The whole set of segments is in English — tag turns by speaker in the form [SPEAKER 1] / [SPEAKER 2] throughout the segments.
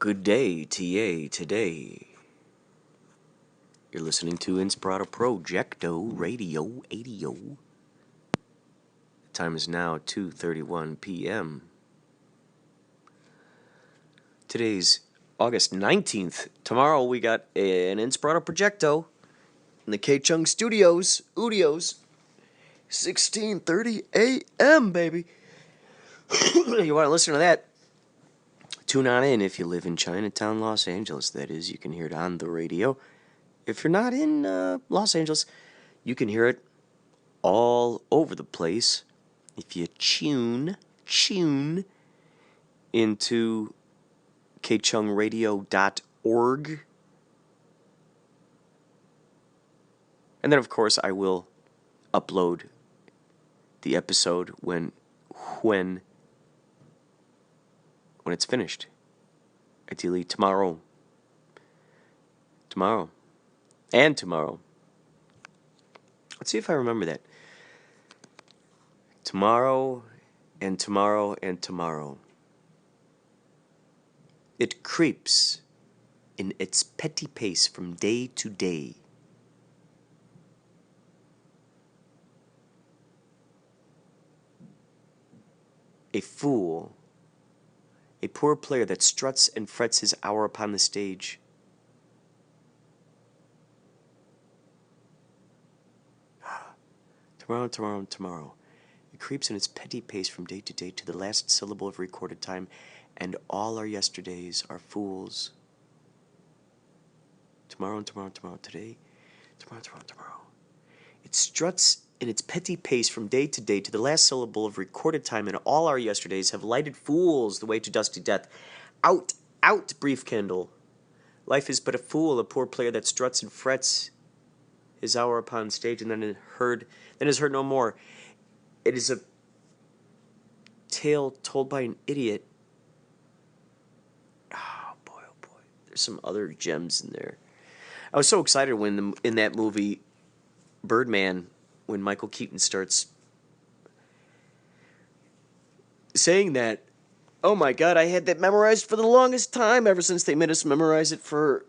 [SPEAKER 1] Good day, TA, today. You're listening to Inspirado Projecto Radio 80. The time is now 2:31 p.m. Today's August 19th. Tomorrow we got an Inspirado Projecto in the K-Chung Studios, 16:30 a.m., baby. You want to listen to that? Tune on in if you live in Chinatown, Los Angeles. That is, you can hear it on the radio. If you're not in Los Angeles, you can hear it all over the place if you tune into kchungradio.org. And then, of course, I will upload the episode when it's finished. Ideally tomorrow. And tomorrow. Let's see if I remember that. Tomorrow and tomorrow and tomorrow. It creeps in its petty pace from day to day. A fool, a poor player that struts and frets his hour upon the stage. Tomorrow. It creeps in its petty pace from day to day to the last syllable of recorded time, and all our yesterdays are fools. Tomorrow, today. Tomorrow. It struts in its petty pace from day to day to the last syllable of recorded time, and all our yesterdays have lighted fools the way to dusty death. Out, brief candle. Life is but a fool, a poor player that struts and frets his hour upon stage, and then is heard no more. It is a tale told by an idiot. Oh boy. There's some other gems in there. I was so excited when in that movie, Birdman, when Michael Keaton starts saying that. Oh my God, I had that memorized for the longest time, ever since they made us memorize it for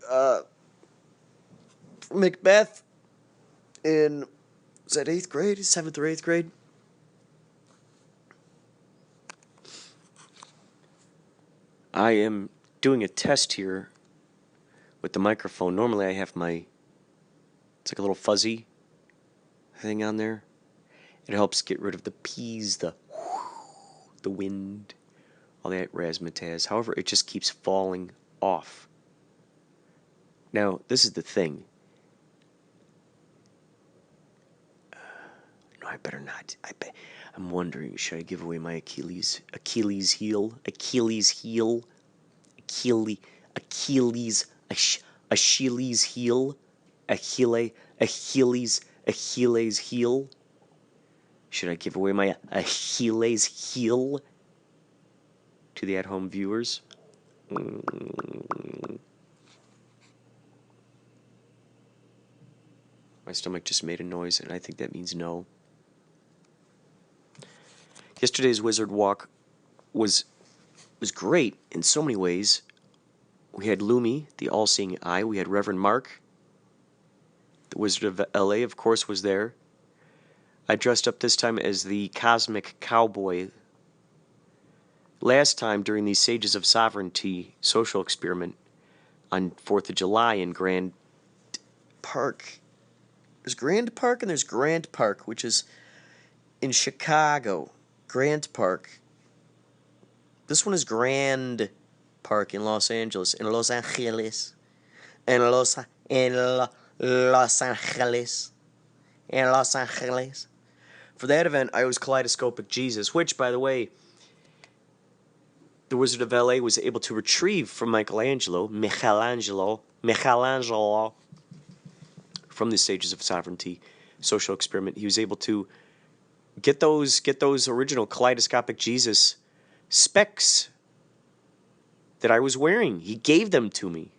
[SPEAKER 1] Macbeth in, was that 8th grade? 7th or 8th grade? I am doing a test here with the microphone. Normally I have it's like a little fuzzy thing on there. It helps get rid of the P's, the wind, all that razzmatazz. However, it just keeps falling off. Now, this is the thing. No, I better not. I'm wondering, should I give away my Achilles heel? Achilles heel? Achilles heel? Should I give away my Achilles heel to the at-home viewers? My stomach just made a noise, and I think that means no. Yesterday's Wizard Walk was great in so many ways. We had Lumi, the all-seeing eye. We had Reverend Mark. The Wizard of L.A., of course, was there. I dressed up this time as the Cosmic Cowboy. Last time, during the Sages of Sovereignty social experiment on 4th of July in Grand Park. There's Grand Park and there's Grant Park, which is in Chicago. Grant Park. This one is Grand Park in Los Angeles. In Los Angeles. For that event, I was Kaleidoscopic Jesus, which, by the way, the Wizard of L.A. was able to retrieve from Michelangelo, from the Stages of Sovereignty social experiment. He was able to get those original Kaleidoscopic Jesus specs that I was wearing. He gave them to me.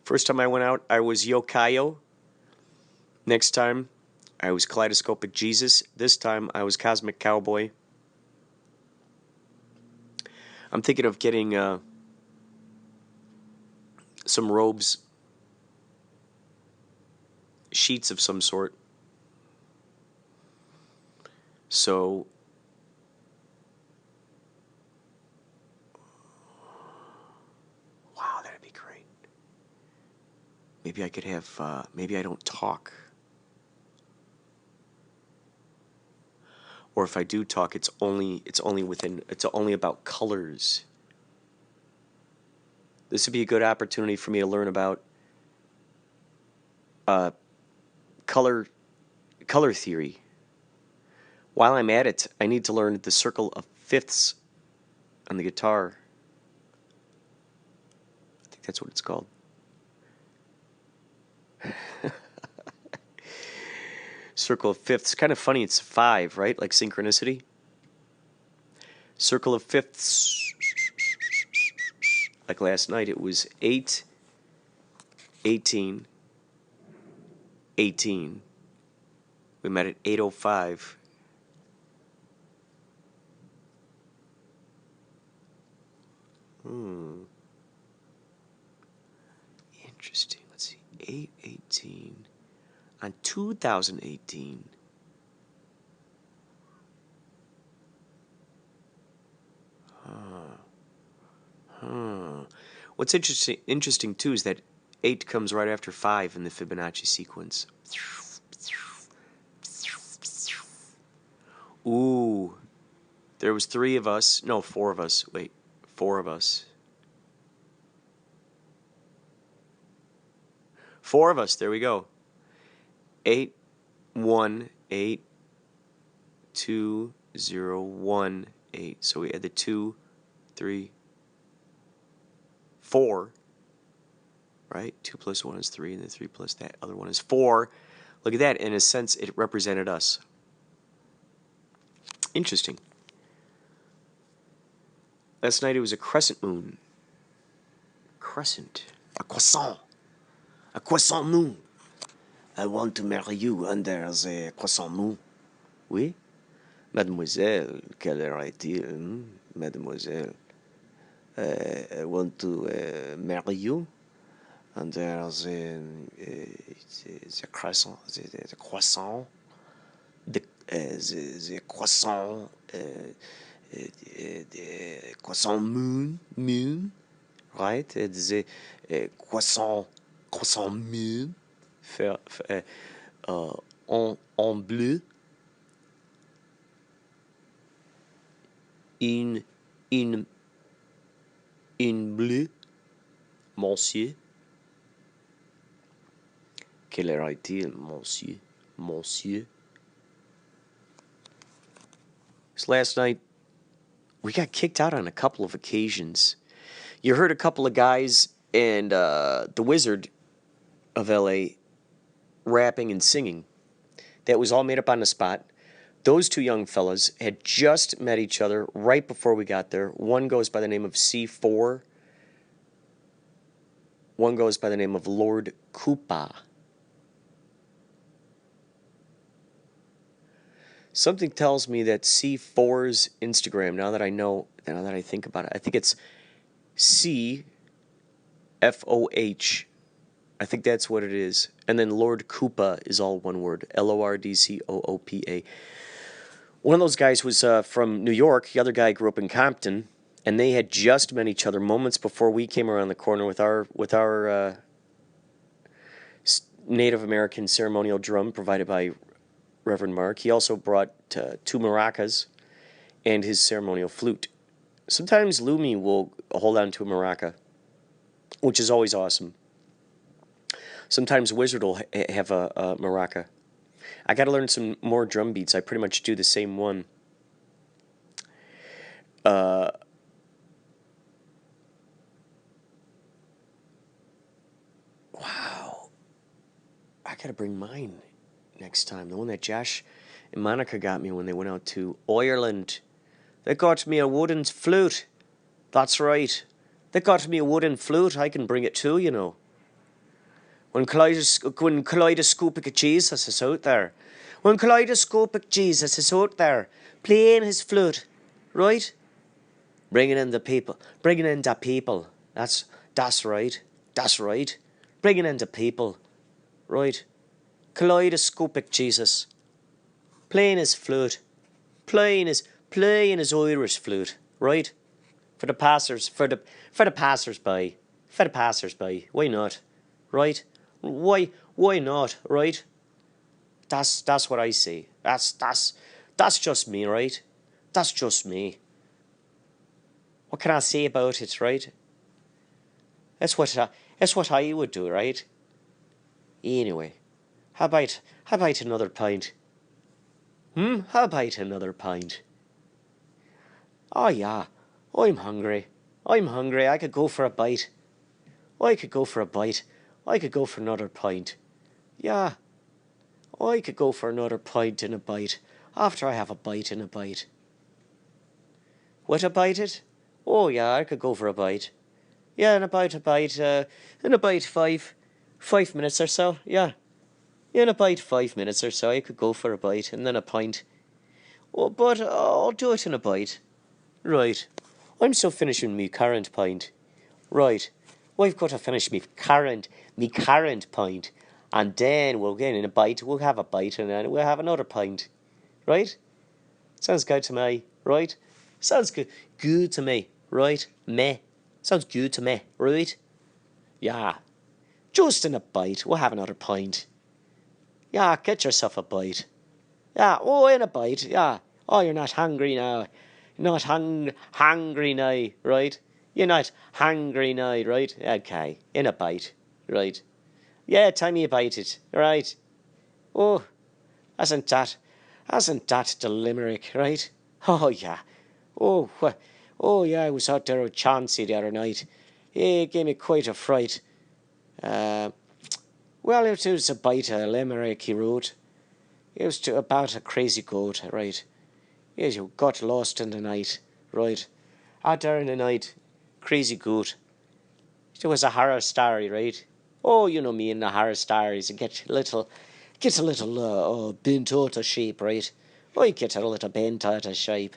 [SPEAKER 1] First time I went out, I was Yokayo. Next time, I was Kaleidoscopic Jesus. This time, I was Cosmic Cowboy. I'm thinking of getting some robes, sheets of some sort. So wow, that'd be great. Maybe I could have, maybe I don't talk. Or if I do talk, it's only about colors. This would be a good opportunity for me to learn about color theory. While I'm at it, I need to learn the circle of fifths on the guitar. I think that's what it's called. Circle of fifths. Kind of funny, it's 5, right? Like synchronicity. Circle of fifths. Like last night, it was 8, 18, 18. We met at 8:05. Interesting. Let's see. 8/18 on 2018. What's interesting too is that 8 comes right after 5 in the Fibonacci sequence. Ooh. There was 3 of us. No, 4 of us. Wait. 4 of us. 4 of us. There we go. 8, 1, 8, 2, 0, 1, 8. So we add the 2, 3, 4. Right? 2 plus 1 is 3, and then 3 plus that other one is 4. Look at that. In a sense, it represented us. Interesting. Last night it was a crescent moon. Crescent. A croissant. A croissant moon. I want to marry you under the croissant moon. Oui? Mademoiselle, quelle heure est-il? Mademoiselle, I want to marry you under the croissant. The croissant. The croissant. The croissant moon, right? The croissant moon, en bleu, in bleu, monsieur. Quelle heure est-il, monsieur? Monsieur. So last night, we got kicked out on a couple of occasions. You heard a couple of guys and the Wizard of LA rapping and singing. That was all made up on the spot. Those 2 young fellas had just met each other right before we got there. One goes by the name of C4. One goes by the name of Lord Koopa. Something tells me that C4's Instagram, now that I think about it, I think it's CFOH. I think that's what it is. And then Lord Koopa is all one word. LORDCOOPA. One of those guys was from New York. The other guy grew up in Compton. And they had just met each other moments before we came around the corner with our Native American ceremonial drum provided by Reverend Mark. He also brought 2 maracas and his ceremonial flute. Sometimes Lumi will hold on to a maraca, which is always awesome. Sometimes Wizard will have a maraca. I got to learn some more drum beats. I pretty much do the same one. Wow. I got to bring mine next time. The one that Josh and Monica got me when they went out to Ireland. They got me a wooden flute. That's right. They got me a wooden flute. I can bring it too, you know. When kaleidoscopic Jesus is out there. When kaleidoscopic Jesus is out there playing his flute, right? Bringing in the people. Bringing in the people. That's right. That's right. Bringing in the people. Right. Kaleidoscopic Jesus. Playing his flute. Playing his Irish flute. Right? For the passers by. For the passers by. Why not? Right? Why not? Right? That's what I see. That's just me, right? That's just me. What can I say about it, right? That's what I would do, right? Anyway, how about another pint? How about another pint? Oh yeah, I'm hungry. I'm hungry. I could go for a bite. I could go for a bite. I could go for another pint. Yeah, I could go for another pint and a bite after I have a bite and a bite. What a bite it? Oh yeah, I could go for a bite. Yeah, in about five minutes or so. Yeah, in about 5 minutes or so, I could go for a bite and then a pint. Oh, but I'll do it in a bite. Right. I'm still finishing me current pint. Right. I've got to finish me current pint, and then we'll get in a bite. We'll have a bite, and then we'll have another pint. Right? Sounds good to me. Right? Sounds good. Good to me. Right? Meh. Sounds good to me. Right? Yeah. Just in a bite. We'll have another pint. Yeah, get yourself a bite. Yeah, oh, in a bite. Yeah. Oh, you're not hungry now. You're not hungry now, right? You're not hungry now, right? Okay, in a bite, right? Yeah, time you bite it, right? Oh, hasn't that the limerick, right? Oh, yeah. Oh, yeah, I was out there with Chauncey the other night. He gave me quite a fright. Well, it was about a limerick he wrote. It was about a crazy goat, right? Yes, you got lost in the night, right? Out there in the night, crazy goat. It was a horror story, right? Oh, you know me in the horror stories. It gets a little bent out of shape, right? I get a little bent out of shape.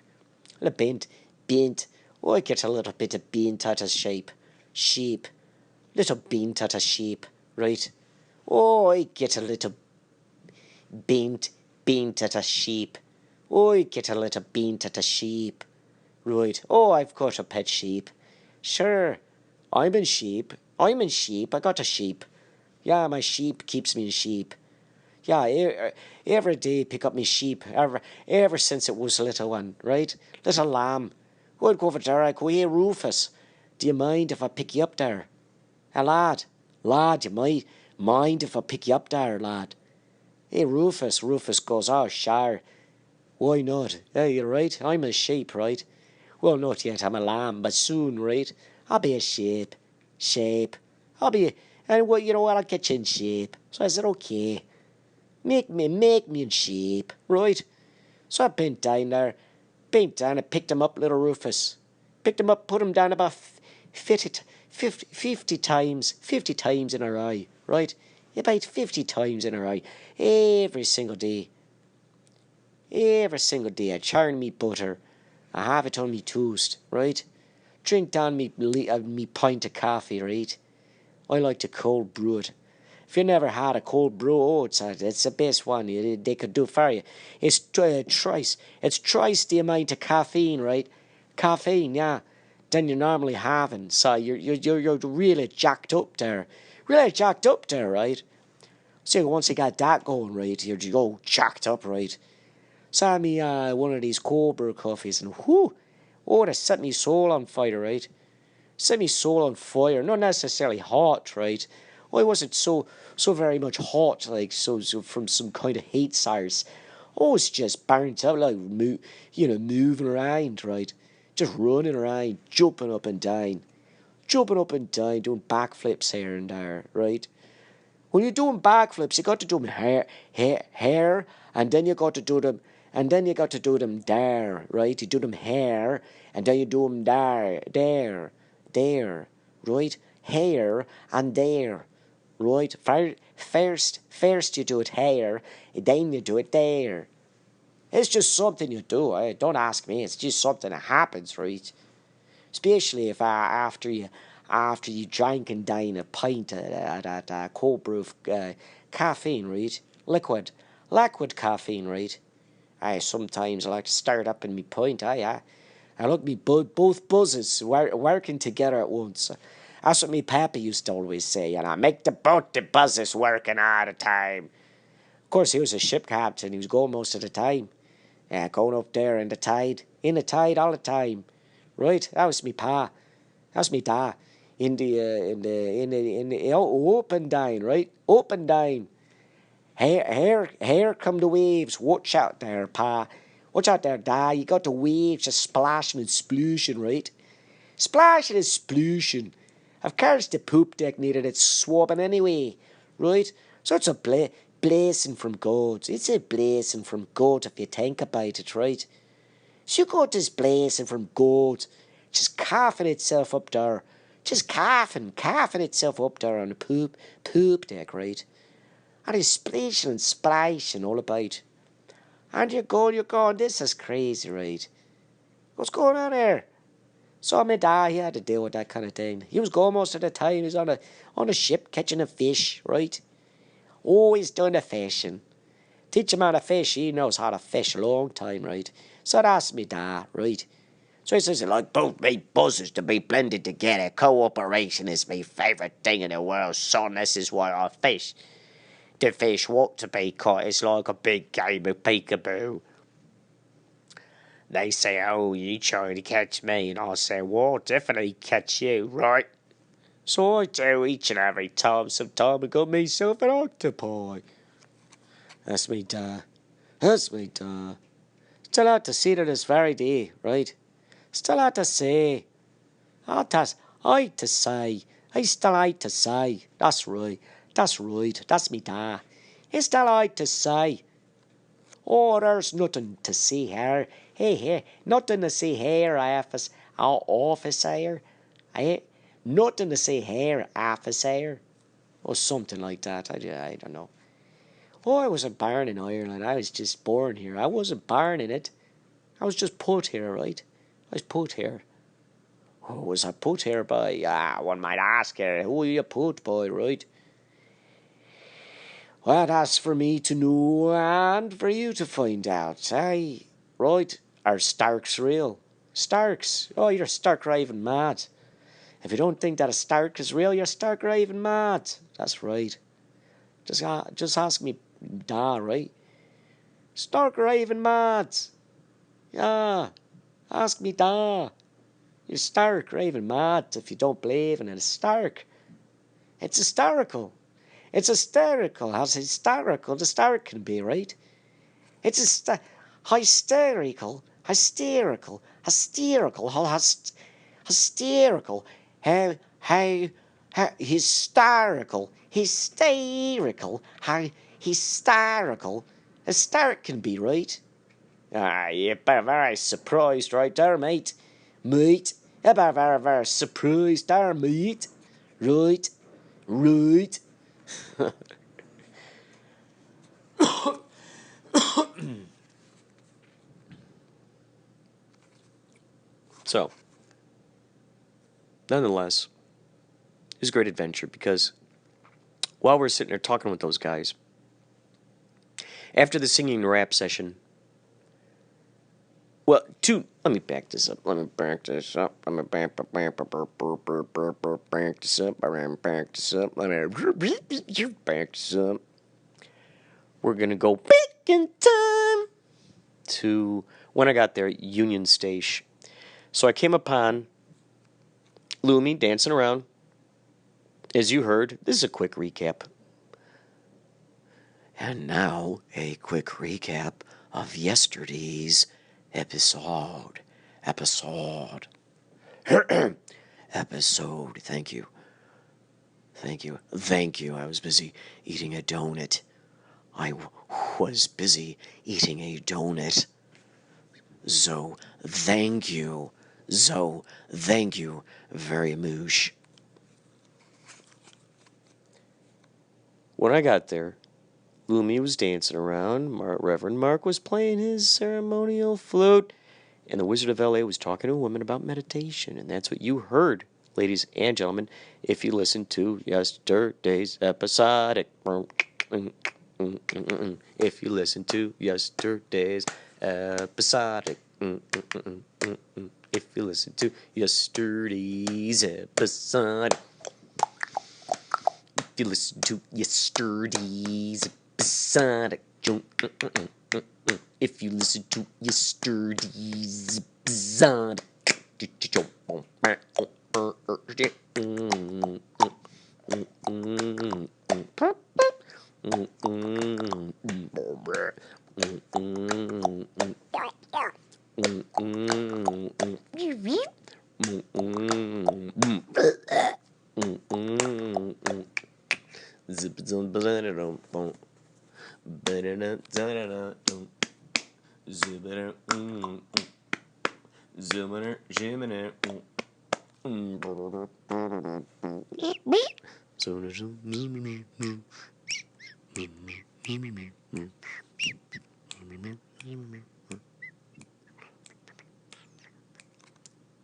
[SPEAKER 1] A bent. I get a little bit of bent out of shape. Little bent out of shape, right? Oh, I get a little bent at a sheep. I get a little bent at a sheep. Right. Oh, I've got a pet sheep. Sure. I'm in sheep. I got a sheep. Yeah, my sheep keeps me in sheep. Yeah, every day pick up me sheep. Ever since it was a little one, right? Little lamb. I'd go over there. I go, hey, Rufus, do you mind if I pick you up there? Lad, you might mind if I pick you up there, lad? Hey, Rufus goes, oh, sure. Why not? Yeah, you're right. I'm a sheep, right? Well, not yet. I'm a lamb, but soon, right? I'll be a sheep. I'll be, and well, you know what? I'll get you in sheep. So I said, okay. Make me in sheep, right? So I bent down, I picked him up, little Rufus. Picked him up, put him down about 50 times in a row, right? About 50 times in a row, every single day. I churn me butter. I have it on me toast, right? Drink down me pint of coffee, right? I like to cold brew it. If you never had a cold brew, oh, it's the best one they could do for you. It's twice the amount of caffeine, right? Caffeine, yeah, than you're normally having. So you're really jacked up there. Right? So once you got that going, right, you're all jacked up, right? Saw me one of these cold brew coffees, and whoo, oh, that set me soul on fire, right? Set me soul on fire. Not necessarily hot, right? I wasn't so very much hot, like so from some kind of heat source. I was just burnt out, like moving around, right? Just running around, jumping up and down, doing backflips here and there, right? When you're doing backflips, you got to do them hair, and then you got to do them, there, right? You do them hair, and then you do them there, right? Hair and there, right? First you do it here, then you do it there. It's just something you do. Don't ask me. It's just something that happens, right?
[SPEAKER 2] especially if after you drink and dine a pint of that cold brew caffeine, right? Liquid caffeine, right? Sometimes I like to start up in me pint, I like me both buzzes working together at once. That's what me pappy used to always say, make both the buzzes working all the time. Of course, he was a ship captain. He was going most of the time. Going up there in the tide all the time. Right? That was me pa. That was me da. In the open dine, right? Open dine. Here come the waves. Watch out there, pa. Watch out there, da. You got the waves just splashing and splooshin', right? Splashing and splooshin'. Of course, the poop deck needed its swabbing anyway, right? So it's a blessing from God. It's a blessing from God if you think about it, right? So you got this blessing from God, just coughing itself up there. Just coughing itself up there on the poop deck, right? And he's splashing and splashing all about. And you're going, this is crazy, right? What's going on here? So my dad, he had to deal with that kind of thing. He was gone most of the time. He was on a ship catching a fish, right? Always doing the fishing. Teach him how to fish. He knows how to fish a long time, right? So that's me dad, right? So he says, like both me buzzers to be blended together. Cooperation is my favourite thing in the world, son. This is why I fish. The fish want to be caught. It's like a big game of peekaboo. They say, oh, you trying to catch me? And I say, well, I'll definitely catch you, right? So I do each and every time. Sometime I got myself an octopi. That's me, da. That's me, da. Still out to see to this very day, right? Still out to say. I to say. I still out to say. That's right. That's right. That's me, da. It's still out to say. Oh, there's nothing to see here. Hey, nothing to see here, officer. Nothing to see here, officer. Or something like that. I don't know. Oh, I wasn't born in Ireland. I was just born here. I wasn't born in it. I was just put here, right? I was put here. Oh, was I put here by? One might ask here. Who are you put by, right? Well, that's for me to know and for you to find out. Aye, right? Are Starks real? Starks? Oh, you're stark raving mad. If you don't think that a Stark is real, you're stark raving mad. That's right. Just ask me, da, right? Stark raving mad. Yeah, ask me, da. You're stark raving mad if you don't believe in it. It's stark. It's hysterical. It's hysterical. How hysterical the Stark can be, right? It's hysterical. Hysterical. Hysterical. Hysterical. How hysterical. Hysterical. How hysterical. Hysteric can be, right? You're very surprised right there, mate. Mate. You're very surprised there, mate. Right. Right.
[SPEAKER 1] So, nonetheless, it was a great adventure because while we're sitting there talking with those guys, after the singing rap session, let me back this up. Let me back this up. Let me back this up. We're going to go back in time to when I got there, Union Station. So I came upon Lumi dancing around. As you heard, this is a quick recap. And now, a quick recap of yesterday's episode. Episode. Thank you. I was busy eating a donut. So, thank you. Thank you very much. When I got there, Lumi was dancing around. Reverend Mark was playing his ceremonial flute. And the Wizard of LA was talking to a woman about meditation, and that's what you heard, ladies and gentlemen, if you listened to yesterday's episodic. If you listened to yesterday's episodic. If you listen to yesterday's episode. If you listen to yesterday's episode. If you listen to yesterday's episode.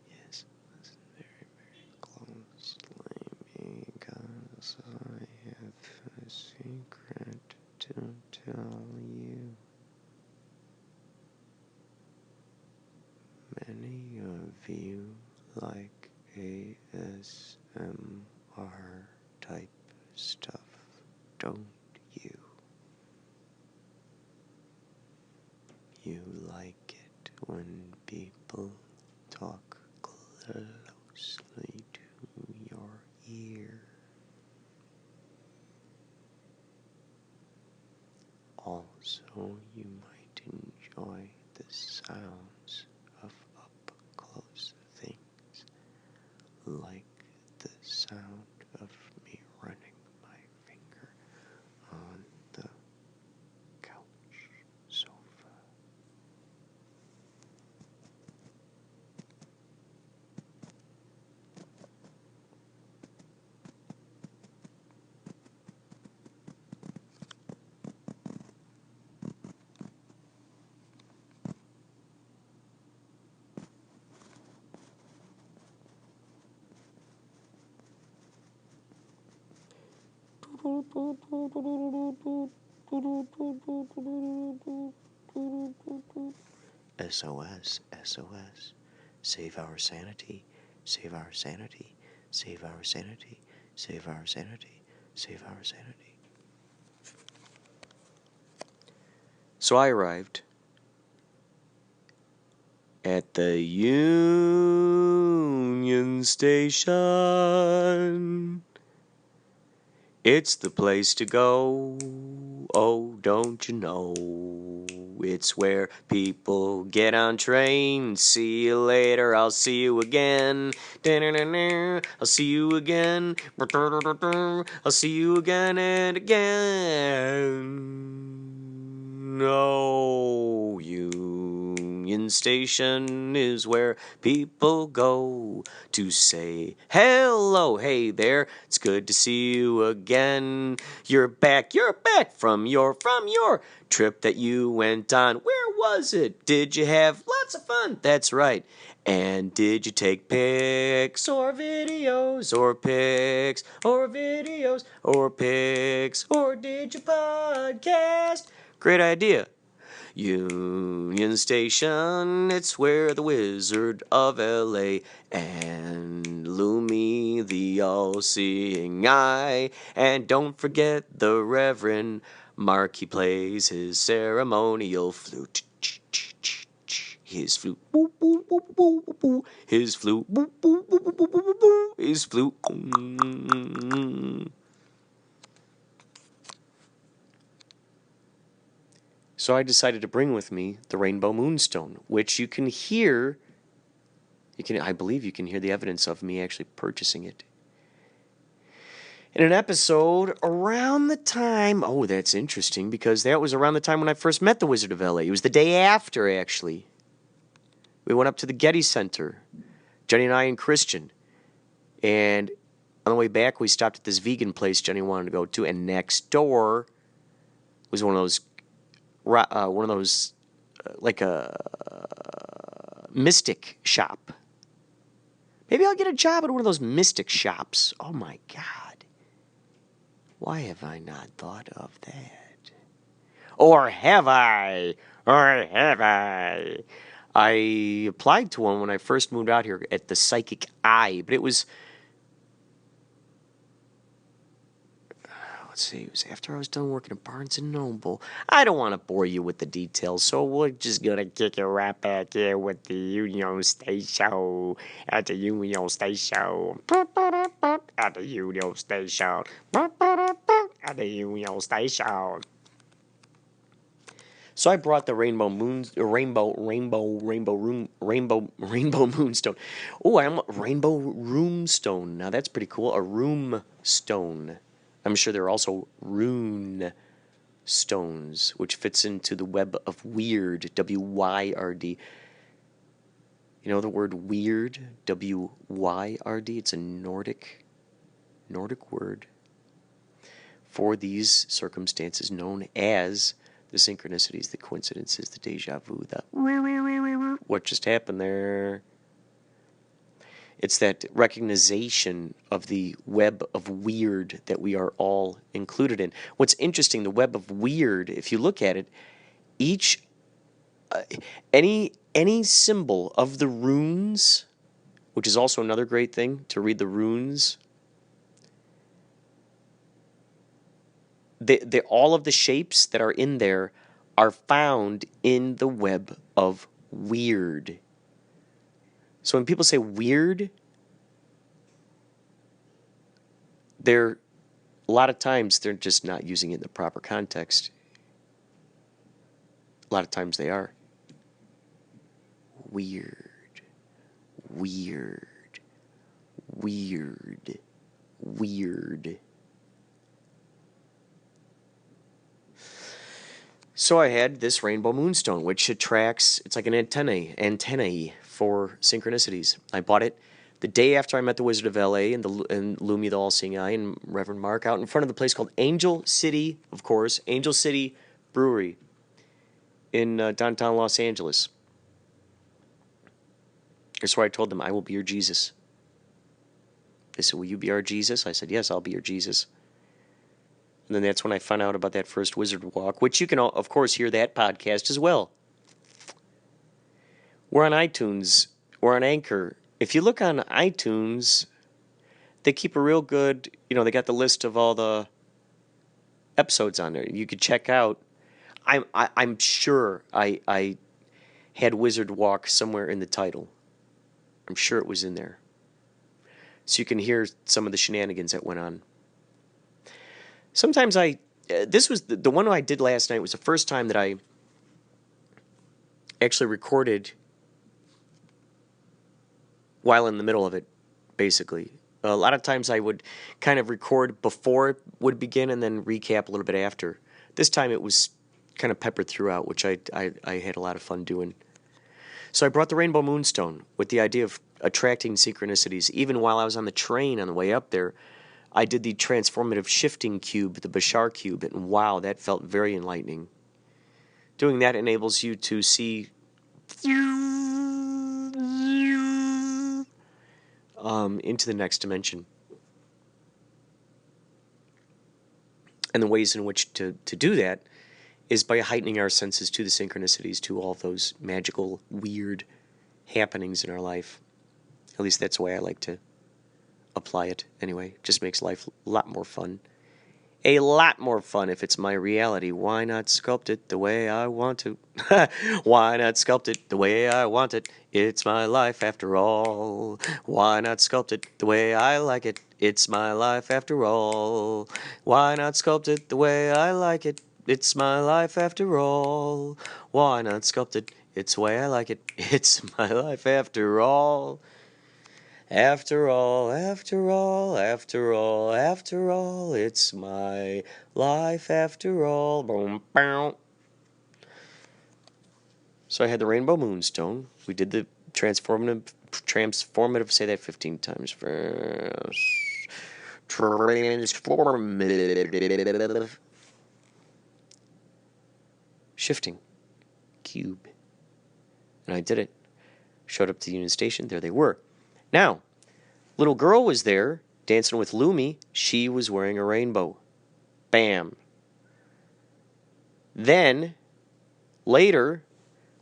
[SPEAKER 1] Yes, listen very, very closely because I have a secret to tell you. Many of you like ASMR type stuff, don't you? You like it when people talk closely to your ear. Also, you might enjoy the sounds of up-close things, like the sound of me running my finger on the couch sofa. SOS, SOS. Save our sanity, save our sanity, save our sanity, save our sanity, save our sanity. So I arrived at the Union Station. It's the place to go, oh, don't you know? It's where people get on trains. See you later, I'll see you again. I'll see you again. I'll see you again and again. Oh, Union Station is where people go to say hello. Hey there, it's good to see you again. You're back from your trip that you went on. Where was it? Did you have lots of fun? That's right. And did you take pics or videos or pics or videos or pics, or did you podcast? Great idea. Union Station, it's where the Wizard of LA and Lumi, the all-seeing eye, and don't forget the Reverend Mark, he plays his ceremonial flute. His flute, boo, boo, boo, boo, boo, boo. His flute, boo, boo, boo, boo, boo, boo, boo. His flute. So I decided to bring with me the Rainbow Moonstone, which you can hear. I believe you can hear the evidence of me actually purchasing it in an episode around the time. Oh, that's interesting, because that was around the time when I first met the Wizard of LA. It was the day after, actually. We went up to the Getty Center, Jenny and I and Christian. And on the way back, we stopped at this vegan place Jenny wanted to go to, and next door was one of those like a mystic shop. Maybe I'll get a job at one of those mystic shops. Oh my God. Why have I not thought of that? Or have I? Or have I? I applied to one when I first moved out here at the Psychic Eye, but it was, let's see, it was after I was done working at Barnes & Noble. I don't want to bore you with the details, so we're just going to kick it right back here with the Union Station. At the Union Station. At the Union Station. At the Union Station. So I brought the rainbow moonstone. Oh, I'm rainbow roomstone. Now that's pretty cool. A room stone. I'm sure there are also rune stones, which fits into the web of weird. W-Y-R-D. You know the word weird? W-Y-R-D. It's a Nordic word for these circumstances known as the synchronicities, the coincidences, the deja vu, the what just happened there. It's that recognition of the web of weird that we are all included in. What's interesting, the web of weird, if you look at it, each any symbol of the runes, which is also another great thing to read the runes. All of the shapes that are in there are found in the web of weird. So when people say weird, a lot of times they're just not using it in the proper context. A lot of times they are. Weird. Weird. Weird. Weird. So I had this rainbow moonstone, which attracts, it's like an antennae for synchronicities. I bought it the day after I met the Wizard of L.A. and Lumi, the All-Seeing Eye, and Reverend Mark out in front of the place called Angel City, of course, Angel City Brewery in downtown Los Angeles. That's where I told them, I will be your Jesus. They said, will you be our Jesus? I said, yes, I'll be your Jesus. And then that's when I found out about that first Wizard Walk, which you can, of course, hear that podcast as well. We're on iTunes. We're on Anchor. If you look on iTunes, they keep a real good, they got the list of all the episodes on there. You could check out. I'm sure I had Wizard Walk somewhere in the title. I'm sure it was in there. So you can hear some of the shenanigans that went on. Sometimes this was the one I did last night was the first time that I actually recorded while in the middle of it, basically. A lot of times I would kind of record before it would begin and then recap a little bit after. This time it was kind of peppered throughout, which I had a lot of fun doing. So I brought the Rainbow Moonstone with the idea of attracting synchronicities. Even while I was on the train on the way up there, I did the transformative shifting cube, the Bashar cube, and wow, that felt very enlightening. Doing that enables you to see into the next dimension. And the ways in which to do that is by heightening our senses to the synchronicities, to all those magical, weird happenings in our life. At least that's the way I like to apply it anyway. It just makes life a lot more fun. A lot more fun if it's my reality. Why not sculpt it the way I want to? Why not sculpt it the way I want it? It's my life after all. Why not sculpt it the way I like it? It's my life after all. Why not sculpt it the way I like it? It's my life after all. Why not sculpt it? It's the way I like it. It's my life after all. After all, after all, after all, after all, it's my life after all. Boom, boom. So I had the Rainbow Moonstone. We did the transformative, say that 15 times first. Transformative. Shifting. Cube. And I did it. Showed up to the Union Station. There they were. Now, little girl was there dancing with Lumi. She was wearing a rainbow. Bam. Then, later,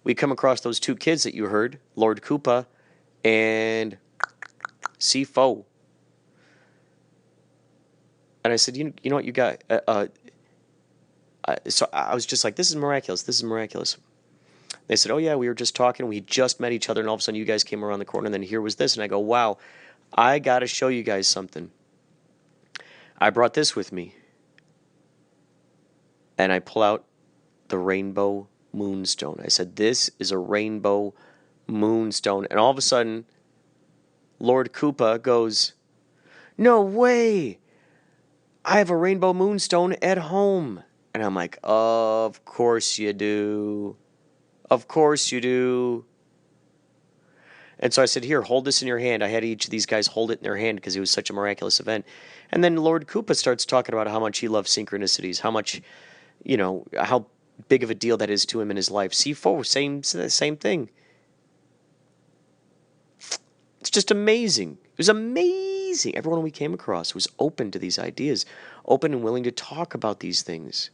[SPEAKER 1] we come across those two kids that you heard, Lord Koopa and C-Fo. And I said, you know what, you got... so I was just like, this is miraculous. This is miraculous. They said, oh, yeah, we were just talking. We just met each other, and all of a sudden you guys came around the corner, and then here was this. And I go, wow, I got to show you guys something. I brought this with me. And I pull out the rainbow moonstone. I said, this is a rainbow moonstone. And all of a sudden, Lord Koopa goes, no way! I have a rainbow moonstone at home. And I'm like, of course you do. Of course you do. And so I said, here, hold this in your hand. I had each of these guys hold it in their hand because it was such a miraculous event. And then Lord Koopa starts talking about how much he loves synchronicities, how much, you know, how big of a deal that is to him in his life. C4, same thing. It's just amazing. It was amazing. Everyone we came across was open to these ideas, open and willing to talk about these things.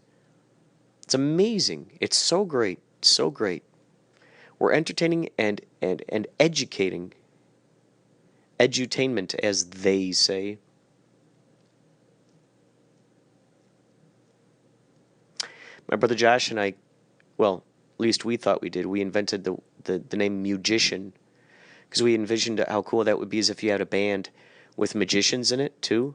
[SPEAKER 1] It's amazing. It's so great. So great. We're entertaining and educating. Edutainment, as they say. My brother Josh and I, well, at least we thought we did. We invented the name Musician because we envisioned how cool that would be as if you had a band with magicians in it, too.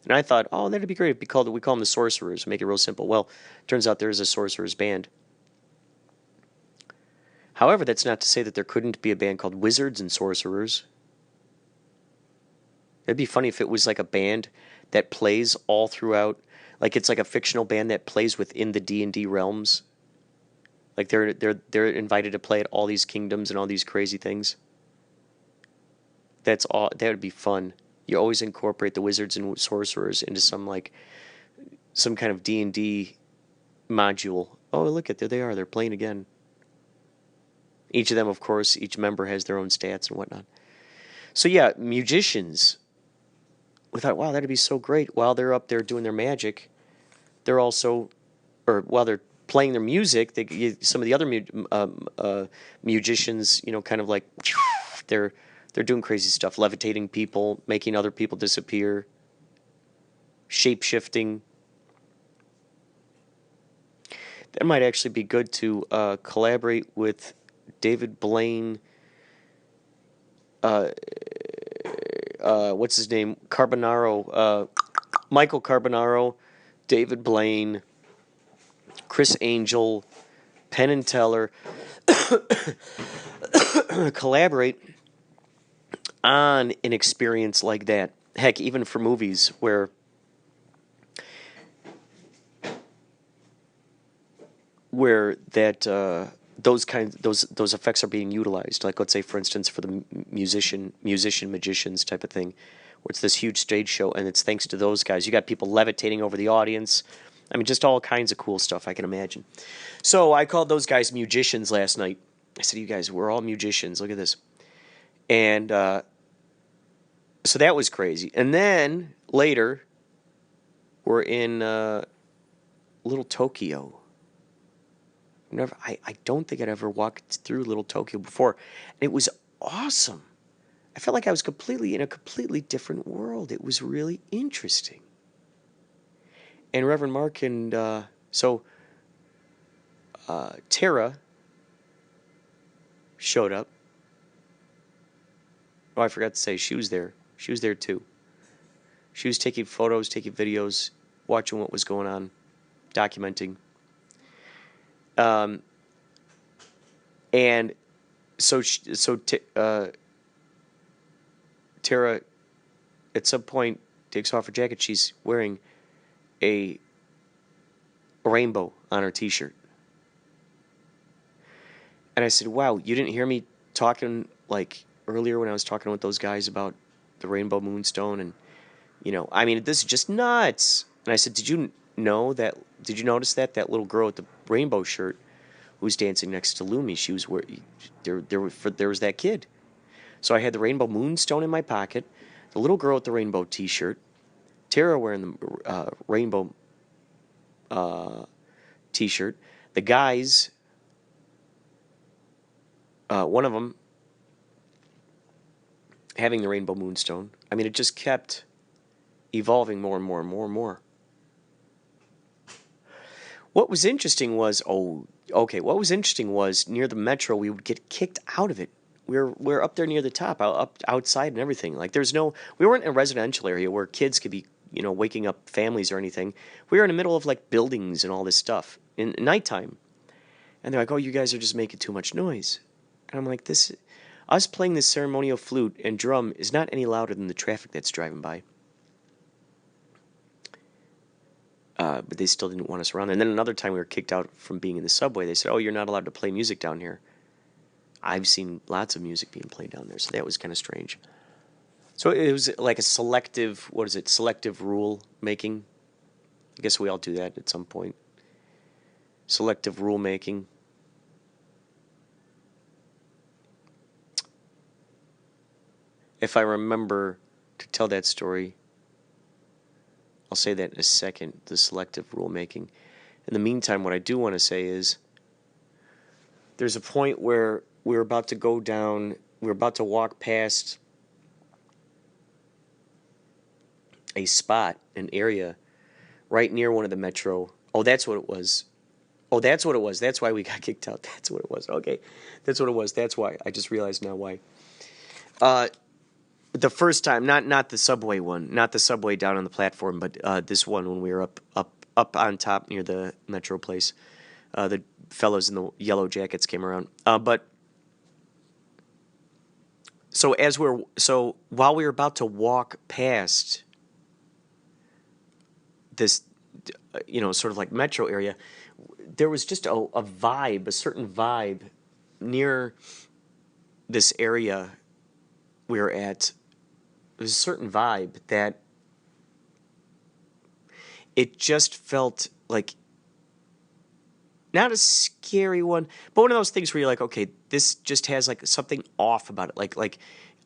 [SPEAKER 1] And I thought, oh, that'd be great. We call them the Sorcerers. Make it real simple. Well, turns out there is a Sorcerers band. However, that's not to say that there couldn't be a band called Wizards and Sorcerers. It'd be funny if it was like a band that plays all throughout, like it's like a fictional band that plays within the D&D realms. Like they're invited to play at all these kingdoms and all these crazy things. That would be fun. You always incorporate the Wizards and Sorcerers into some kind of D&D module. Oh, look at there they are. They're playing again. Each of them, of course, each member has their own stats and whatnot. So yeah, musicians. We thought, wow, that'd be so great. While they're up there doing their magic, they're also, or while they're playing their music, some of the other musicians, you know, kind of like they're doing crazy stuff, levitating people, making other people disappear, shape-shifting. That might actually be good to collaborate with David Blaine, what's his name? Carbonaro, Michael Carbonaro, David Blaine, Chris Angel, Penn and Teller, collaborate on an experience like that. Heck, even for movies where that those effects are being utilized. Like, let's say, for instance, for the magicians type of thing, where it's this huge stage show, and it's thanks to those guys. You got people levitating over the audience. I mean, just all kinds of cool stuff I can imagine. So I called those guys musicians last night. I said, you guys, we're all musicians. Look at this. And so that was crazy. And then later, we're in Little Tokyo. I don't think I'd ever walked through Little Tokyo before. And it was awesome. I felt like I was in a completely different world. It was really interesting. And Reverend Mark and Tara showed up. Oh, I forgot to say, she was there. She was there too. She was taking photos, taking videos, watching what was going on, documenting. And so Tara, at some point, takes off her jacket. She's wearing a rainbow on her T-shirt. And I said, wow, you didn't hear me talking like earlier when I was talking with those guys about the rainbow moonstone and, you know, I mean, this is just nuts. And I said, did you notice that little girl with the rainbow shirt who was dancing next to Lumi. She was there was that kid. So I had the rainbow moonstone in my pocket, the little girl with the rainbow T-shirt, Tara wearing the rainbow T-shirt, the guys, one of them having the rainbow moonstone. I mean, it just kept evolving more and more and more and more. What was interesting was, what was interesting was near the metro, we would get kicked out of it. We're up there near the top, up outside and everything. Like we weren't in a residential area where kids could be, waking up families or anything. We were in the middle of like buildings and all this stuff in nighttime. And they're like, "Oh, you guys are just making too much noise." And I'm like, us playing this ceremonial flute and drum is not any louder than the traffic that's driving by. But they still didn't want us around. And then another time we were kicked out from being in the subway. They said, "Oh, you're not allowed to play music down here." I've seen lots of music being played down there, so that was kind of strange. So it was like a selective rule making. I guess we all do that at some point. Selective rule making. If I remember to tell that story, I'll say that in a second, the selective rule making. In the meantime, what I do want to say is there's a point where we're about to walk past a spot, an area, right near one of the metro. Oh, that's what it was. That's why we got kicked out. That's what it was. Okay. That's what it was. That's why. I just realized now why. The first time, not the subway one, not the subway down on the platform, but this one when we were up on top near the metro place. The fellows in the yellow jackets came around. So while we were about to walk past this, sort of like metro area, there was just a certain vibe near this area we were at. There's a certain vibe that it just felt like not a scary one, but one of those things where you're like, okay, this just has like something off about it, like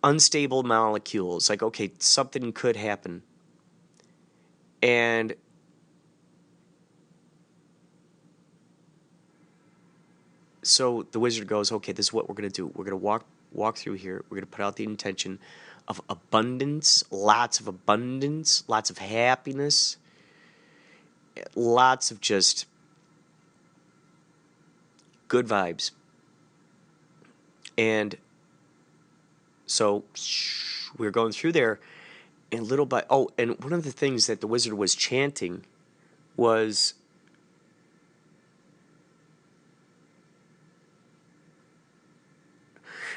[SPEAKER 1] unstable molecules. Like, okay, something could happen. And so the wizard goes, okay, this is what we're gonna do. We're gonna walk through here. We're gonna put out the intention of abundance, lots of happiness, lots of just good vibes. And so we were going through there, and and one of the things that the wizard was chanting was,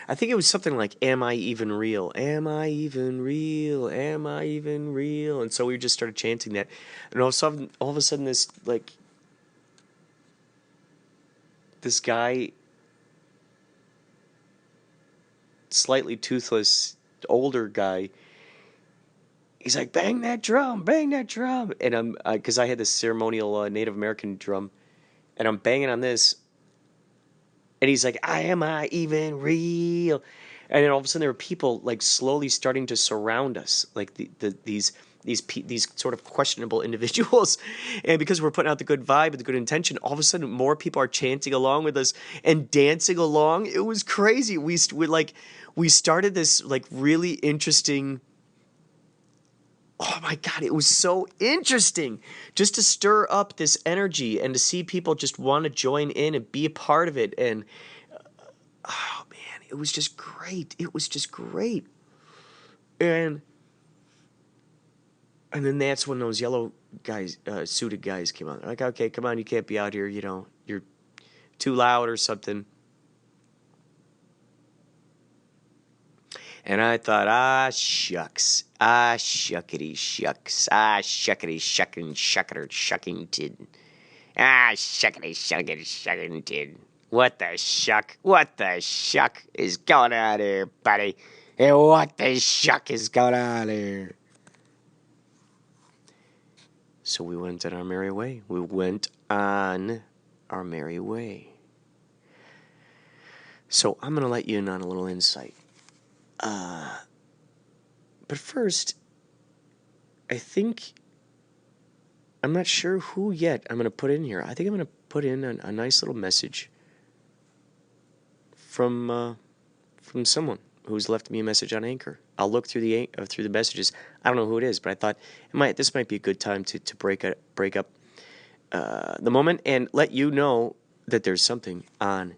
[SPEAKER 1] I think it was something like, "Am I even real? Am I even real? Am I even real?" And so we just started chanting that. And all of a sudden this guy, slightly toothless, older guy, he's like, bang that drum. And because I had this ceremonial Native American drum, and I'm banging on this, and he's like, am I even real? And then all of a sudden there were people like slowly starting to surround us, like these sort of questionable individuals. And because we're putting out the good vibe and the good intention, all of a sudden more people are chanting along with us and dancing along. It was crazy. We started this like really interesting. Oh my God, it was so interesting just to stir up this energy and to see people just want to join in and be a part of it. And oh man, it was just great. And then that's when those yellow guys, suited guys came on. They're like, okay, come on, you can't be out here, you're too loud or something. And I thought, shucks. Shuckity shucks. Shuckity shuckin' shucker shuckington. Shuckity shuckity shuckington. What the shuck is going on here, buddy? Hey, what the shuck is going on here? So we went on our merry way. So I'm going to let you in on a little insight. But first, I think, I'm not sure who yet I'm going to put in here. I think I'm going to put in a nice little message from someone who's left me a message on Anchor. I'll look through the messages. I don't know who it is, but I thought this might be a good time to break up the moment and let you know that there's something on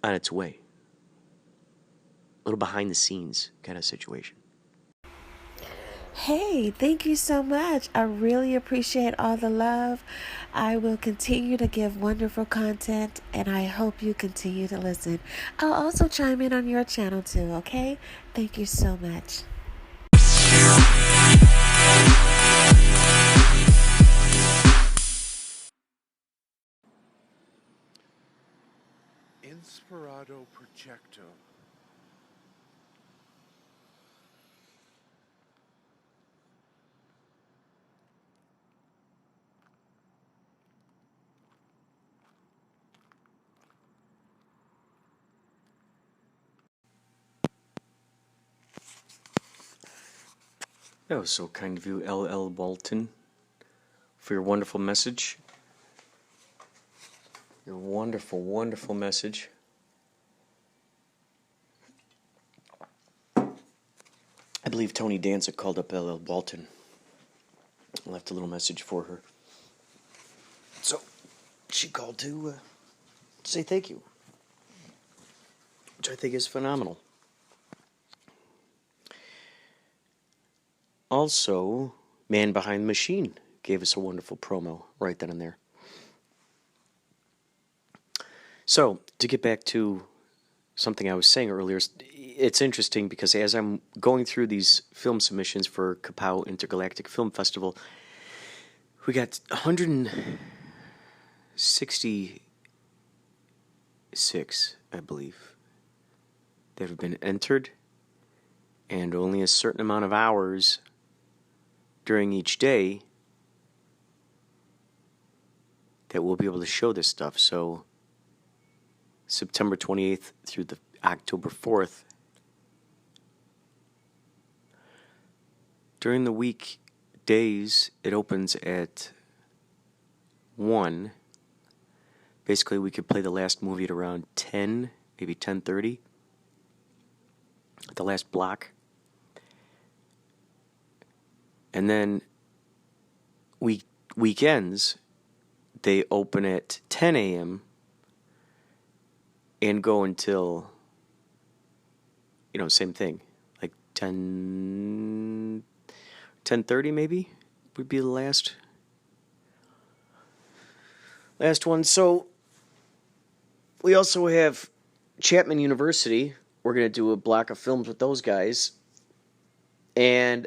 [SPEAKER 1] its way. A little behind the scenes kind of situation.
[SPEAKER 3] Hey, thank you so much. I really appreciate all the love. I will continue to give wonderful content, and I hope you continue to listen. I'll also chime in on your channel too, okay? Thank you so much.
[SPEAKER 4] Inspirado Projecto.
[SPEAKER 1] That was so kind of you, LL Walton, for your wonderful message. Your wonderful, wonderful message. I believe Tony Danza called up LL Walton. I left a little message for her. So, she called to say thank you, which I think is phenomenal. Also, Man Behind the Machine gave us a wonderful promo right then and there. So, to get back to something I was saying earlier, it's interesting because as I'm going through these film submissions for KaPow Intergalactic Film Festival, we got 166, I believe, that have been entered, and only a certain amount of hours during each day that we'll be able to show this stuff. So September 28th through the October 4th. During the weekdays, it opens at 1. Basically, we could play the last movie at around 10, maybe 10:30. The last block. And then weekends, they open at 10 a.m. and go until, same thing, like 10:30 maybe would be the last one. So we also have Chapman University. We're going to do a block of films with those guys. And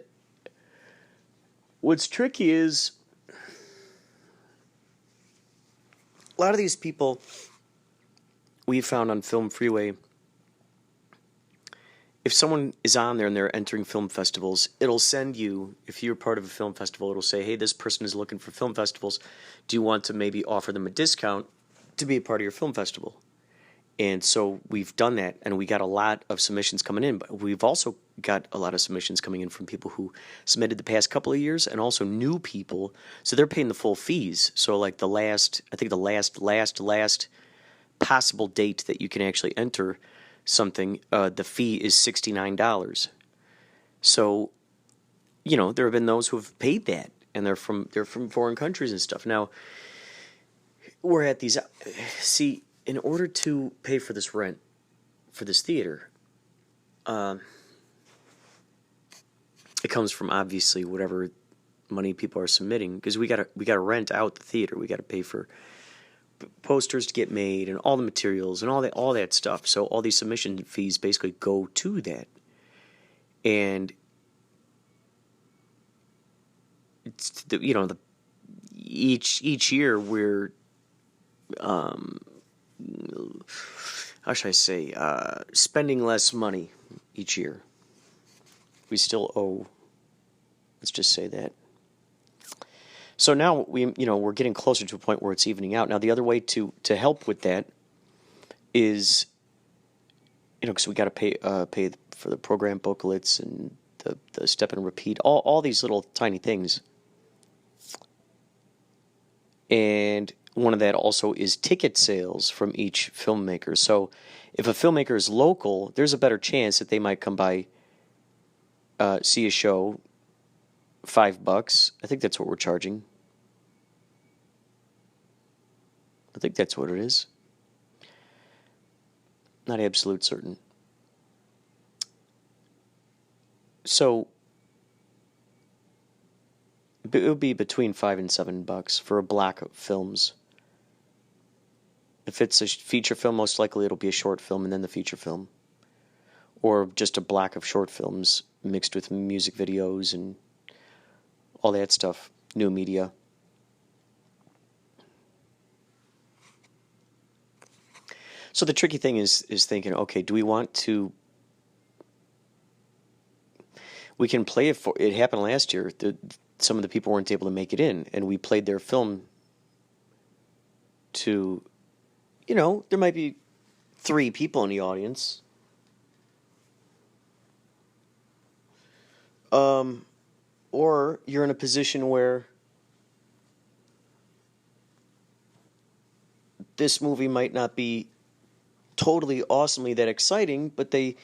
[SPEAKER 1] what's tricky is a lot of these people we found on Film Freeway, if someone is on there and they're entering film festivals, it'll send you, if you're part of a film festival, it'll say, hey, this person is looking for film festivals. Do you want to maybe offer them a discount to be a part of your film festival? And so we've done that, and we got a lot of submissions coming in. But we've also got a lot of submissions coming in from people who submitted the past couple of years, and also new people. So they're paying the full fees. So like the last possible date that you can actually enter something, the fee is $69. So, there have been those who have paid that, and they're from foreign countries and stuff. Now, we're at these. See, in order to pay for this rent for this theater, it comes from obviously whatever money people are submitting, because we gotta rent out the theater. We gotta pay for posters to get made and all the materials and all that stuff. So all these submission fees basically go to that. And it's each year we're how should I say, spending less money each year. We still owe, let's just say that. So now we're getting closer to a point where it's evening out. Now the other way to help with that is because we got to pay for the program booklets and the step and repeat, all these little tiny things. And one of that also is ticket sales from each filmmaker. So if a filmmaker is local, there's a better chance that they might come by, see a show, $5. I think that's what we're charging. I think that's what it is. Not absolute certain. So it would be between $5 and $7 for a block of films. If it's a feature film, most likely it'll be a short film and then the feature film. Or just a block of short films mixed with music videos and all that stuff, new media. So the tricky thing is thinking, okay, do we want to... We can play it for... It happened last year. Some of the people weren't able to make it in, and we played their film to... there might be 3 people in the audience. Or you're in a position where this movie might not be totally awesomely that exciting, but they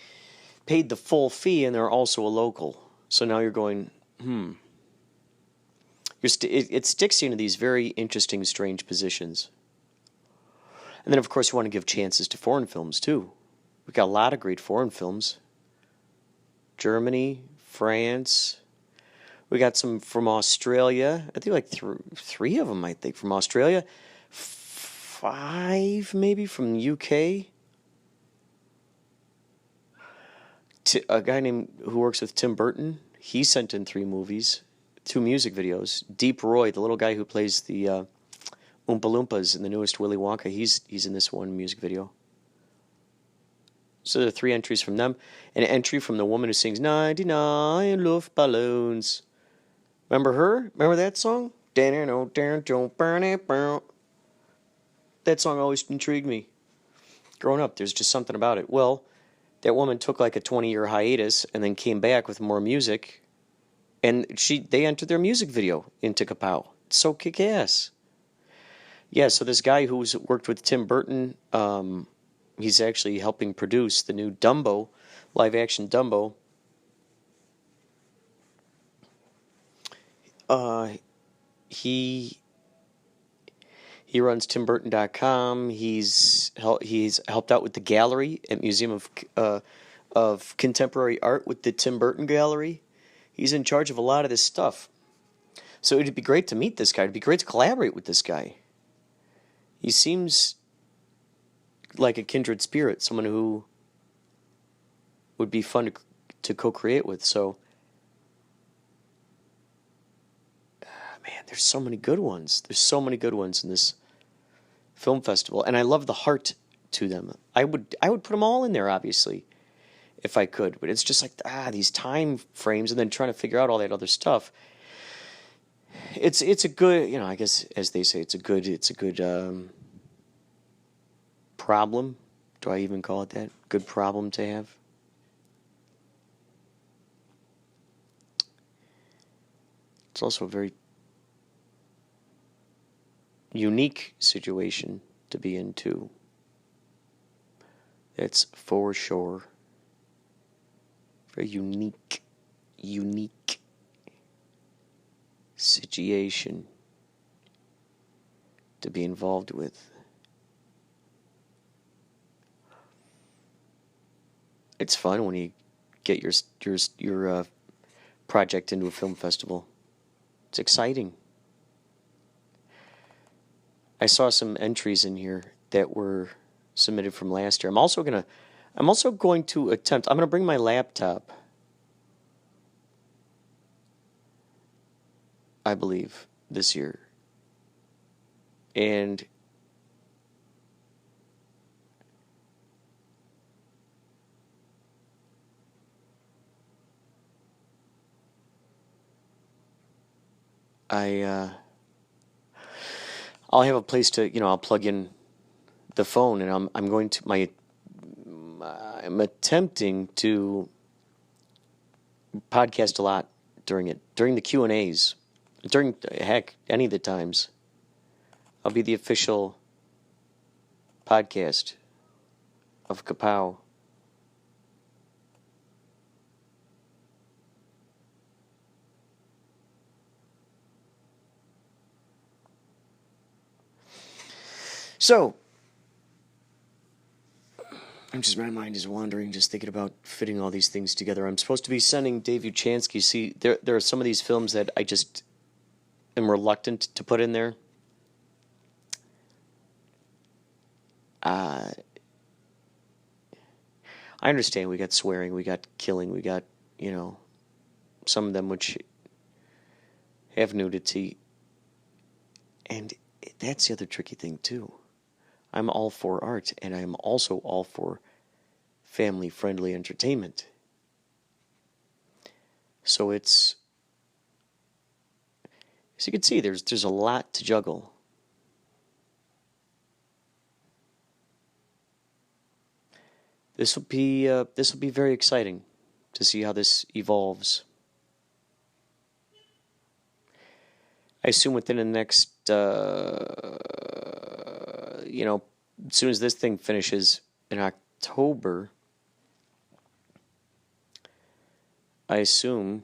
[SPEAKER 1] paid the full fee and they're also a local. So now you're going, it sticks you into these very interesting, strange positions. And then, of course, you want to give chances to foreign films, too. We've got a lot of great foreign films. Germany, France. We got some from Australia. I think like 3 of them, from Australia. 5, maybe, from the UK. A guy who works with Tim Burton, he sent in 3 movies, 2 music videos. Deep Roy, the little guy who plays the Oompa Loompas in the newest Willy Wonka, he's in this one music video. So there are 3 entries from them. An entry from the woman who sings 99 Luftballons. Remember her? Remember that song? That song always intrigued me. Growing up, there's just something about it. Well, that woman took like a 20-year hiatus and then came back with more music. And they entered their music video into KaPow. It's so kick-ass. Yeah, so this guy who's worked with Tim Burton, he's actually helping produce the new Dumbo, live-action Dumbo. He runs TimBurton.com. He's helped out with the gallery at Museum of Contemporary Art with the Tim Burton Gallery. He's in charge of a lot of this stuff. So it'd be great to meet this guy. It'd be great to collaborate with this guy. He seems like a kindred spirit, someone who would be fun to co-create with. So, man, there's so many good ones. There's so many good ones in this film festival, and I love the heart to them. I would put them all in there, obviously, if I could. But it's just like these time frames, and then trying to figure out all that other stuff. It's a good, I guess as they say, it's a good problem. Do I even call it that? Good problem to have. It's also a very unique situation to be in, too. That's for sure. Very unique situation to be involved with. It's fun when you get your project into a film festival. It's exciting. I saw some entries in here that were submitted from last year. I'm also going to attempt. I'm going to bring my laptop, I believe, this year. And I'll have a place to, I'll plug in the phone, and I'm going to I'm attempting to podcast a lot during it, during the Q&As, during, heck, any of the times. I'll be the official podcast of KaPow. So, my mind is wandering, just thinking about fitting all these things together. I'm supposed to be sending Dave Uchansky. See, there are some of these films that I just am reluctant to put in there. I understand we got swearing, we got killing, we got, some of them which have nudity. And that's the other tricky thing, too. I'm all for art, and I'm also all for family-friendly entertainment. So it's, as you can see, there's a lot to juggle. This will be very exciting to see how this evolves. I assume within the next, as soon as this thing finishes in October, I assume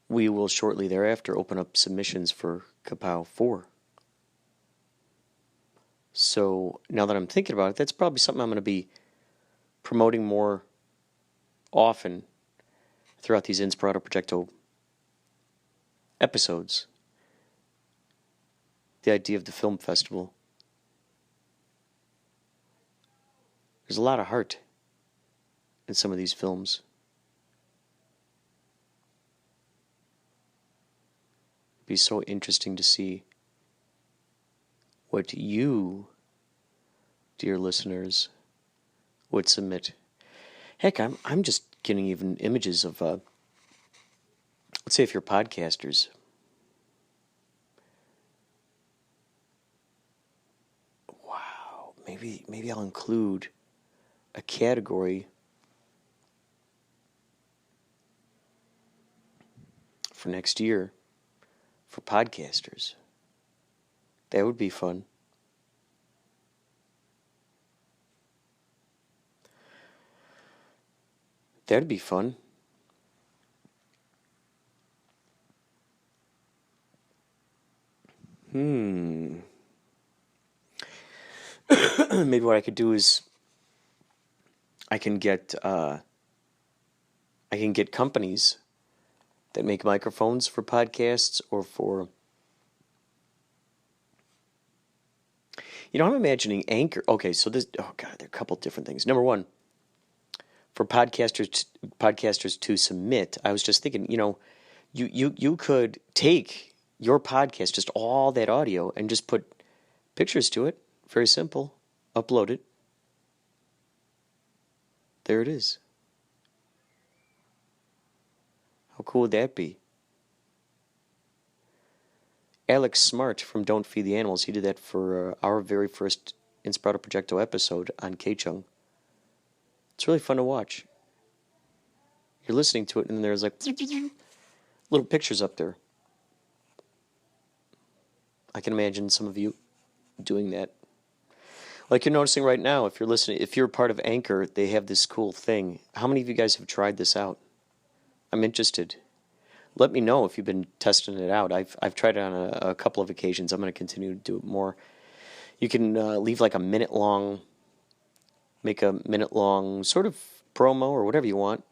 [SPEAKER 1] we will shortly thereafter open up submissions for KaPow 4. So now that I'm thinking about it, that's probably something I'm going to be promoting more often throughout these Inspirado Projecto episodes. The idea of the film festival. There's a lot of heart in some of these films. It'd be so interesting to see what you, dear listeners, would submit. Heck, I'm just getting even images of, let's say if you're podcasters, wow, maybe I'll include a category for next year for podcasters. That would be fun. That'd be fun. Maybe what I could do is I can get companies that make microphones for podcasts or for, I'm imagining Anchor. Okay, so there are a couple different things. Number one, for podcasters to submit, I was just thinking, you could take your podcast, just all that audio, and just put pictures to it. Very simple. Upload it. There it is. How cool would that be? Alex Smart from Don't Feed the Animals, he did that for our very first Inspirado Projecto episode on K-Chung. It's really fun to watch. You're listening to it, and then there's like little pictures up there. I can imagine some of you doing that. Like you're noticing right now, if you're part of Anchor, they have this cool thing. How many of you guys have tried this out? I'm interested. Let me know if you've been testing it out. I've tried it on a couple of occasions. I'm going to continue to do it more. You can leave like make a minute-long sort of promo or whatever you want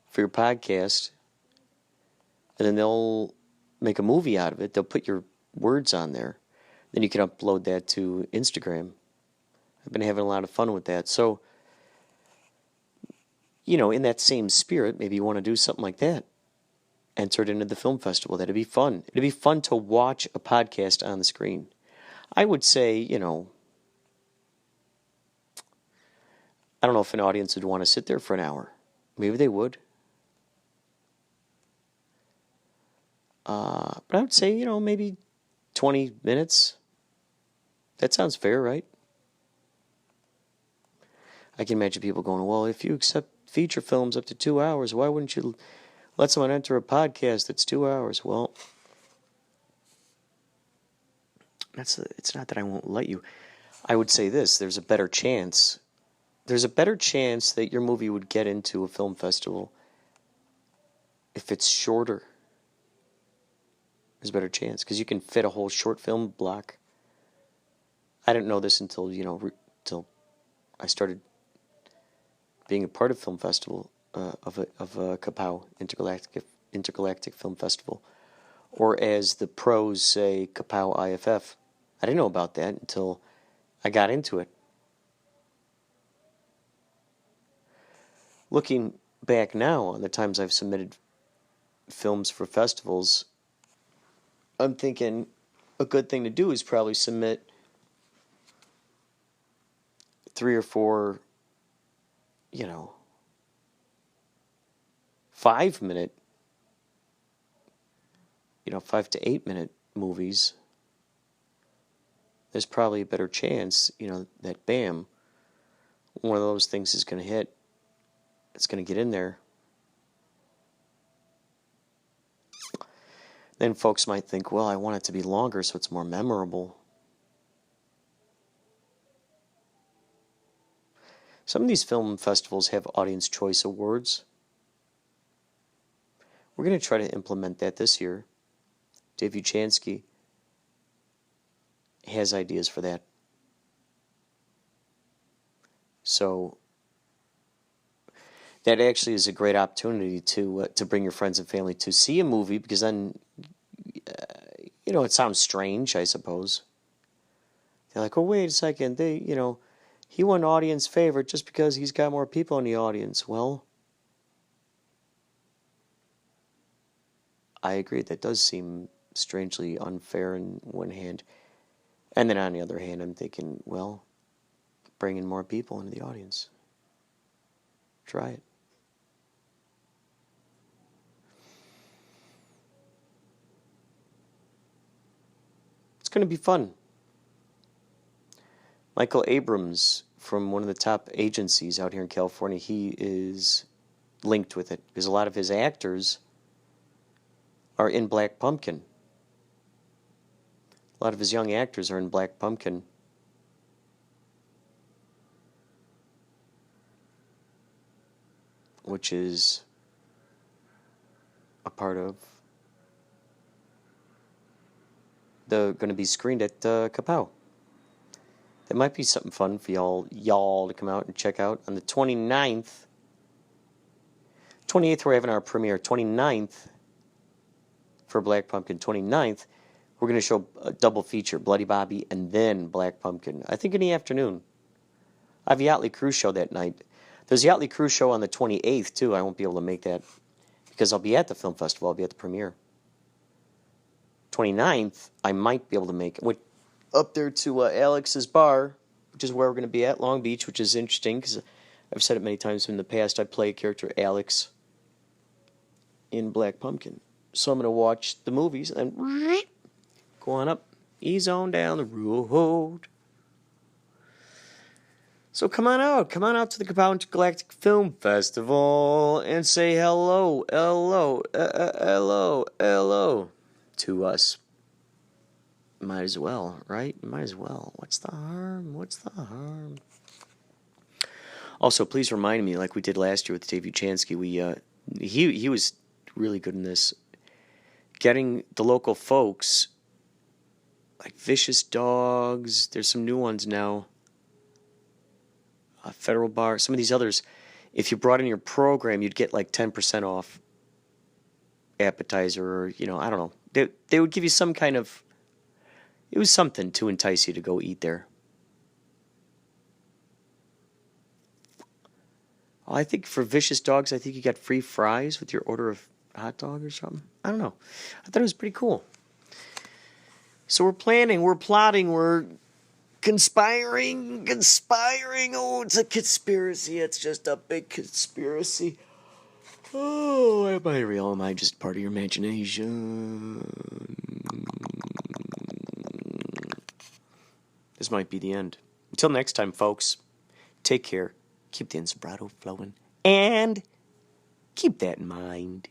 [SPEAKER 1] for your podcast, and then they'll make a movie out of it. They'll put your words on there. Then you can upload that to Instagram. I've been having a lot of fun with that. So, in that same spirit, maybe you want to do something like that. Enter it into the film festival. That'd be fun. It'd be fun to watch a podcast on the screen. I would say, I don't know if an audience would want to sit there for an hour. Maybe they would. But I would say, maybe 20 minutes. That sounds fair, right? I can imagine people going, well, if you accept feature films up to 2 hours, why wouldn't you let someone enter a podcast that's 2 hours? Well, it's not that I won't let you. I would say this, there's a better chance. There's a better chance that your movie would get into a film festival if it's shorter. There's a better chance because you can fit a whole short film block. I didn't know this until, till I started being a part of film festival, of a KaPow Intergalactic Film Festival, or as the pros say, KaPow IFF. I didn't know about that until I got into it. Looking back now on the times I've submitted films for festivals, I'm thinking a good thing to do is probably submit 3 or 4, 5-minute, 5 to 8 minute movies. There's probably a better chance, that bam, one of those things is going to hit. It's going to get in there. Then folks might think, well, I want it to be longer so it's more memorable. Some of these film festivals have audience choice awards. We're going to try to implement that this year. Dave Uchansky has ideas for that. So that actually is a great opportunity to bring your friends and family to see a movie, because then, it sounds strange, I suppose. They're like, oh, wait a second, he won audience favorite just because he's got more people in the audience. Well, I agree, that does seem strangely unfair on one hand. And then on the other hand, I'm thinking, well, bring in more people into the audience. Try it. It's going to be fun. Michael Abrams, from one of the top agencies out here in California, he is linked with it because a lot of his actors are in Black Pumpkin. A lot of his young actors are in Black Pumpkin. Which is a part of going to be screened at KaPow. That might be something fun for y'all to come out and check out on the 29th. 28th, we're having our premiere. 29th for Black Pumpkin. 29th, we're going to show a double feature, Bloody Bobby and then Black Pumpkin. I think in the afternoon. I have a Yachtly Cruise show that night. There's a Yachtly Cruise show on the 28th, too. I won't be able to make that because I'll be at the film festival. I'll be at the premiere. 29th, I might be able to make it. Up there to Alex's Bar, which is where we're going to be at, Long Beach, which is interesting because I've said it many times in the past. I play a character, Alex, in Black Pumpkin. So I'm going to watch the movies and then go on up, ease on down the road. So come on out to the KaPow Intergalactic Film Festival and say hello to us. Might as well, right? Might as well. What's the harm? Also, please remind me, like we did last year with Dave Uchansky, he was really good in this. Getting the local folks, like Vicious Dogs, there's some new ones now. Federal Bar, some of these others, if you brought in your program, you'd get like 10% off appetizer, or, I don't know. They would give you some kind of, it was something to entice you to go eat there. I think for Vicious Dogs, I think you got free fries with your order of hot dog or something. I don't know. I thought it was pretty cool. So we're planning, we're plotting, we're conspiring. Oh, it's a conspiracy. It's just a big conspiracy. Oh, am I real? Am I just part of your imagination? This might be the end. Until next time, folks, take care. Keep the Inspirado flowing. And keep that in mind.